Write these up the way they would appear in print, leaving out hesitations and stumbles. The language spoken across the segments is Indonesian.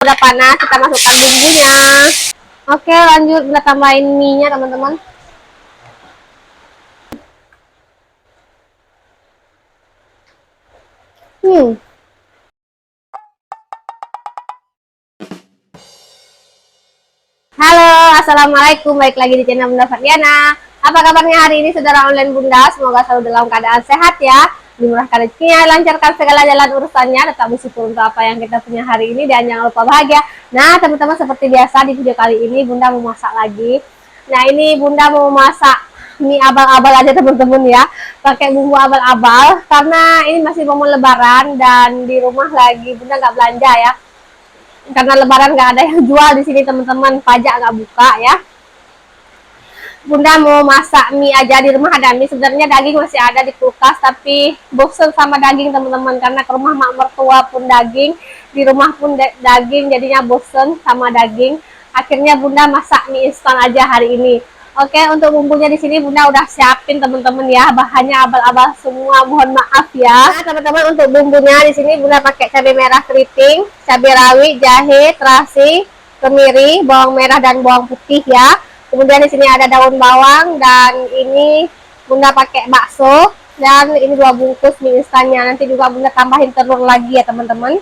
Udah panas, kita masukkan bumbunya. Oke, lanjut kita tambahin mie-nya, teman-teman. Halo, assalamualaikum. Baik lagi di channel Bunda Fatiana. Apa kabarnya hari ini, saudara online Bunda? Semoga selalu dalam keadaan sehat ya, dimurahkan rezekinya, lancarkan segala jalan urusannya, tetap bersyukur untuk apa yang kita punya hari ini, dan jangan lupa bahagia. Nah, teman-teman, seperti biasa di video kali ini Bunda mau masak lagi. Nah, ini Bunda mau masak mie abal-abal aja, teman-teman ya, pakai bumbu abal-abal karena ini masih momen lebaran dan di rumah lagi Bunda nggak belanja ya, karena lebaran nggak ada yang jual di sini, teman-teman, pajak nggak buka ya. Bunda mau masak mie aja, di rumah ada mie, sebenarnya daging masih ada di kulkas, tapi bosen sama daging, teman-teman, karena ke rumah mak mertua pun daging, di rumah pun daging, jadinya bosen sama daging. Akhirnya Bunda masak mie instan aja hari ini. Oke, untuk bumbunya di sini Bunda udah siapin, teman-teman ya, bahannya abal-abal semua, mohon maaf ya. Nah, teman-teman, untuk bumbunya di sini Bunda pakai cabai merah keriting, cabai rawit, jahe, terasi, kemiri, bawang merah dan bawang putih ya. Kemudian di sini ada daun bawang, dan ini Bunda pakai bakso, dan ini 2 bungkus mie instannya. Nanti juga Bunda tambahin telur lagi ya, teman-teman.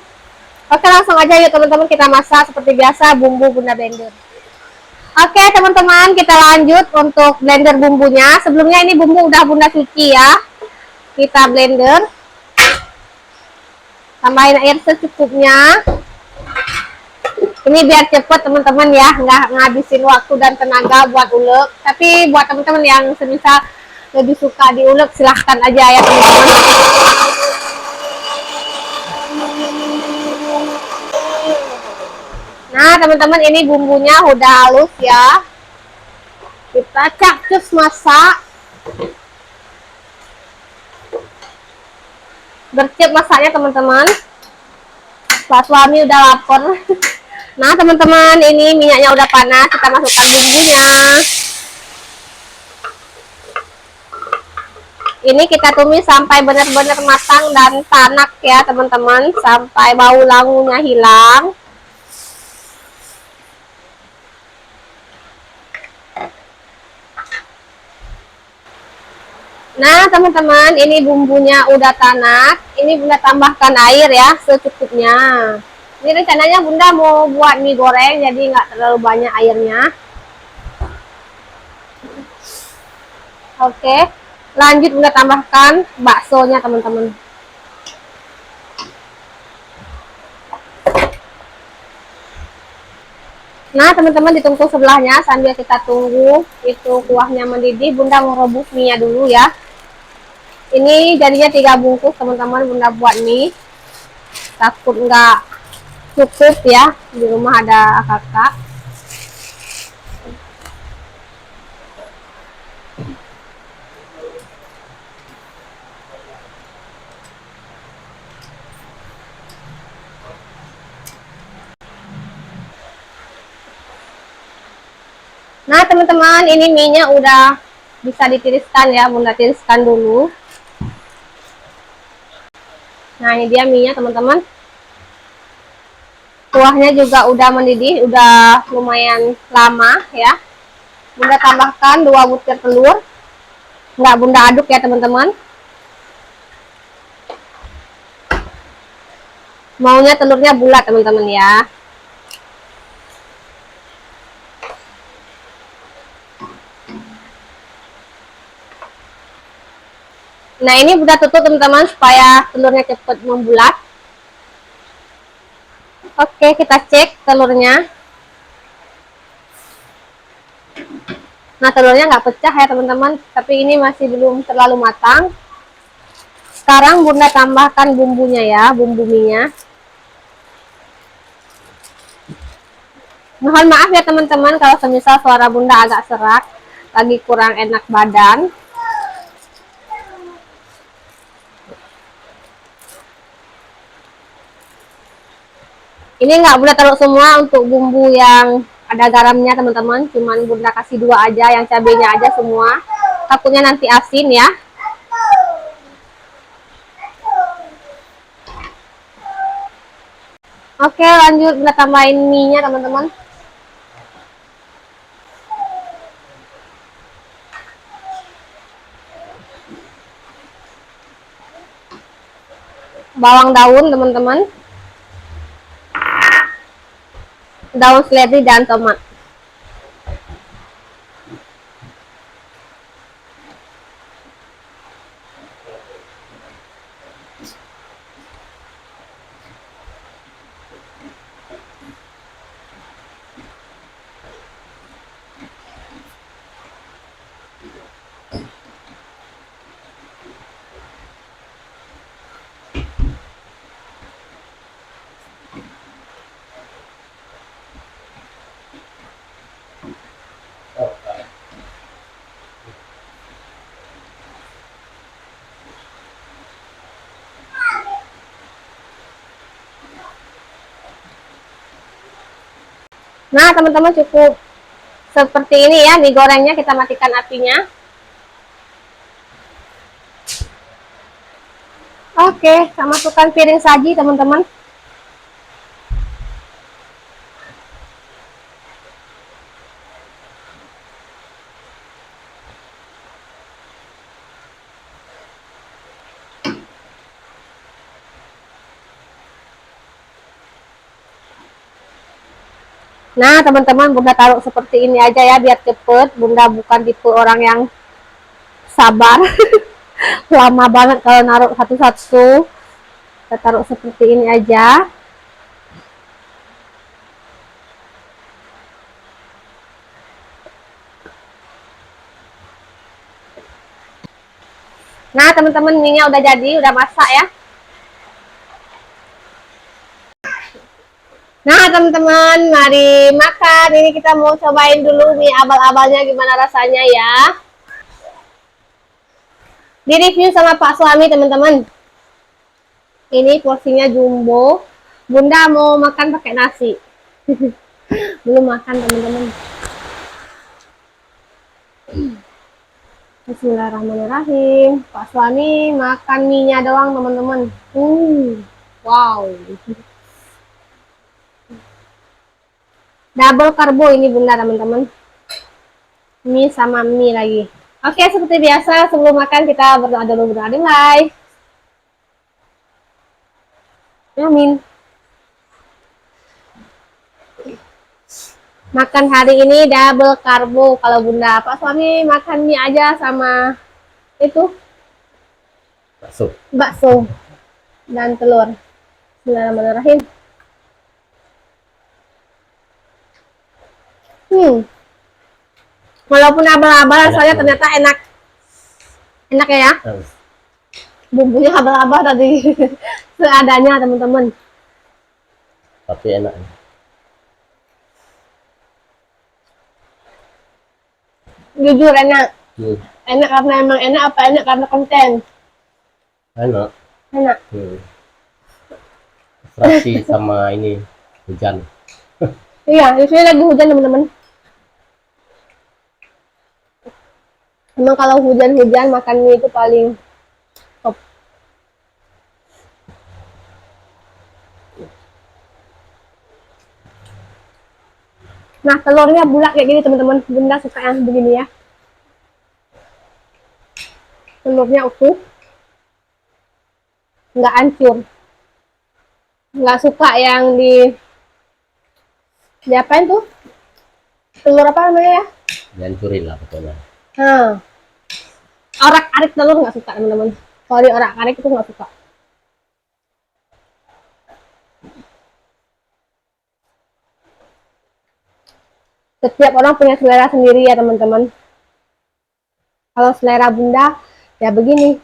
Oke, langsung aja yuk, teman-teman, kita masak. Seperti biasa bumbu Bunda blender. Oke, teman-teman, kita lanjut untuk blender bumbunya. Sebelumnya ini bumbu udah Bunda cuci ya. Kita blender. Tambahin air secukupnya. Ini biar cepet, teman-teman ya, nggak ngabisin waktu dan tenaga buat ulek. Tapi buat teman-teman yang semisal lebih suka diulek, silahkan aja ya, teman-teman. Nah, teman-teman, ini bumbunya udah halus ya. Kita cacus masak. Bercep masaknya, teman-teman. Pak suami udah lapar. Nah, teman-teman, ini minyaknya udah panas, kita masukkan bumbunya. Ini kita tumis sampai benar-benar matang dan tanak ya, teman-teman, sampai bau langunya hilang. Nah, teman-teman, ini bumbunya udah tanak. Ini Bunda tambahkan air ya, secukupnya. Ini rencananya Bunda mau buat mie goreng, jadi nggak terlalu banyak airnya. Oke, lanjut Bunda tambahkan baksonya, teman-teman. Nah, teman-teman, ditunggu sebelahnya sambil kita tunggu itu kuahnya mendidih. Bunda mau rebus mie-nya dulu ya. Ini jadinya 3 bungkus, teman-teman, Bunda buat mie. Takut nggak cukup ya, di rumah ada kakak. Nah, teman-teman, ini mie-nya udah bisa ditiriskan ya, Bunda tiriskan dulu. Nah, ini dia mie-nya, teman-teman. Kuahnya juga udah mendidih, udah lumayan lama ya. Bunda tambahkan 2 butir telur. Nggak Bunda aduk ya, teman-teman. Maunya telurnya bulat, teman-teman ya. Nah, ini Bunda tutup, teman-teman, supaya telurnya cepat membulat. Oke, kita cek telurnya. Nah, telurnya nggak pecah ya, teman-teman, tapi ini masih belum terlalu matang. Sekarang Bunda tambahkan bumbunya ya, bumbu mie-nya. Mohon maaf ya, teman-teman, kalau semisal suara Bunda agak serak, lagi kurang enak badan. Ini nggak Bunda taruh semua untuk bumbu yang ada garamnya, teman-teman. Cuman Bunda kasih 2 aja, yang cabenya aja semua. Takutnya nanti asin ya. Oke, lanjut kita tambahin mie-nya teman-teman. Bawang daun teman-teman, daun seledri dan tomat. Nah teman-teman, cukup seperti ini ya mie gorengnya. Kita matikan apinya. Oke, kita masukkan piring saji teman-teman. Nah teman-teman, Bunda taruh seperti ini aja ya biar cepet. Bunda bukan tipe orang yang sabar. Lama banget kalau naruh satu-satu. Kita taruh seperti ini aja. Nah teman-teman, mie-nya udah jadi, udah masak ya. Nah teman-teman, mari makan. Ini kita mau cobain dulu mie abal-abalnya gimana rasanya ya. Di review sama Pak Suami teman-teman. Ini porsinya jumbo. Bunda mau makan pakai nasi. Belum makan teman-teman. Bismillahirrahmanirrahim. Pak Suami makan mie-nya doang teman-teman. Wow. Double karbo ini Bunda teman-teman. Mie sama mie lagi. Oke, seperti biasa sebelum makan kita berdoa dulu, berdoa dimulai. Amin. Makan hari ini double karbo kalau Bunda. Pak Suami makan mie aja sama itu bakso dan telur. Bismillahirrahmanirrahim. Walaupun abal-abal rasanya ternyata enak. Enak ya? Bumbunya abal-abal tadi. Seadanya teman-teman. Tapi enak. Jujur enak. Enak karena emang enak apa enak karena konten? Enak. Enak. Serasi sama ini hujan. Iya, di sini lagi hujan teman-teman. Emang kalau hujan-hujan makan mie itu paling top. Nah telurnya bulat kayak gini teman-teman. Bunda suka yang begini ya. Telurnya utuh, nggak hancur. Nggak suka yang diapain tuh? Telur apa namanya ya? Dihancurin lah pokoknya. Orak-arik telur nggak suka teman-teman. Kalau di orak-arik itu nggak suka. Setiap orang punya selera sendiri ya teman-teman. Kalau selera Bunda ya begini.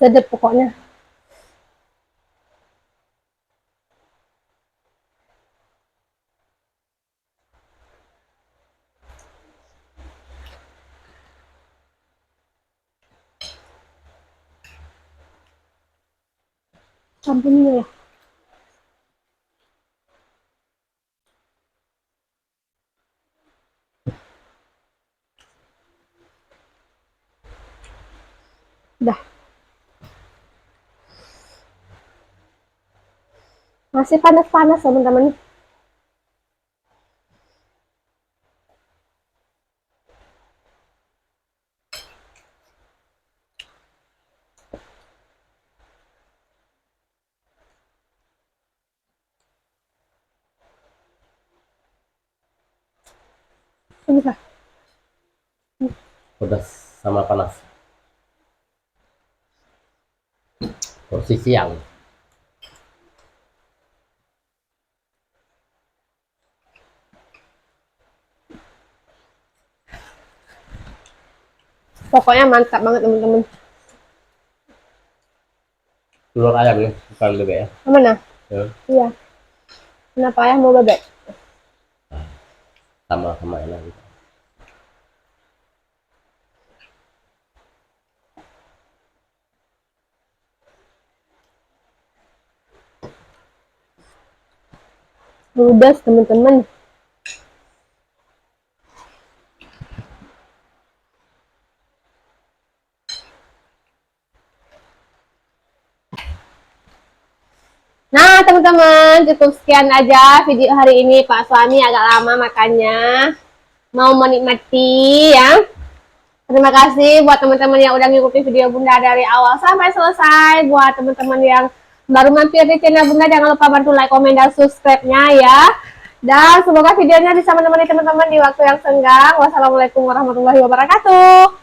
Sedap pokoknya. Sampingnya ya. Udah. Masih panas-panas teman-teman. Bisa. Pedas sama panas. Porsi siang. Pokoknya mantap banget teman-teman. Telur ayam nih, bukan bebek ya. Mana? Ya, Iya. Kenapa ayah mau bebek? sama enak. Ludas teman-teman. Nah teman-teman, cukup sekian aja video hari ini. Pak suami agak lama makannya, mau menikmati ya. Terima kasih buat teman-teman yang udah ngikutin video Bunda dari awal sampai selesai. Buat teman-teman yang baru mampir di channel Bunda, jangan lupa bantu like, komen, dan subscribe-nya ya. Dan semoga videonya bisa menemani teman-teman di waktu yang senggang. Wassalamualaikum warahmatullahi wabarakatuh.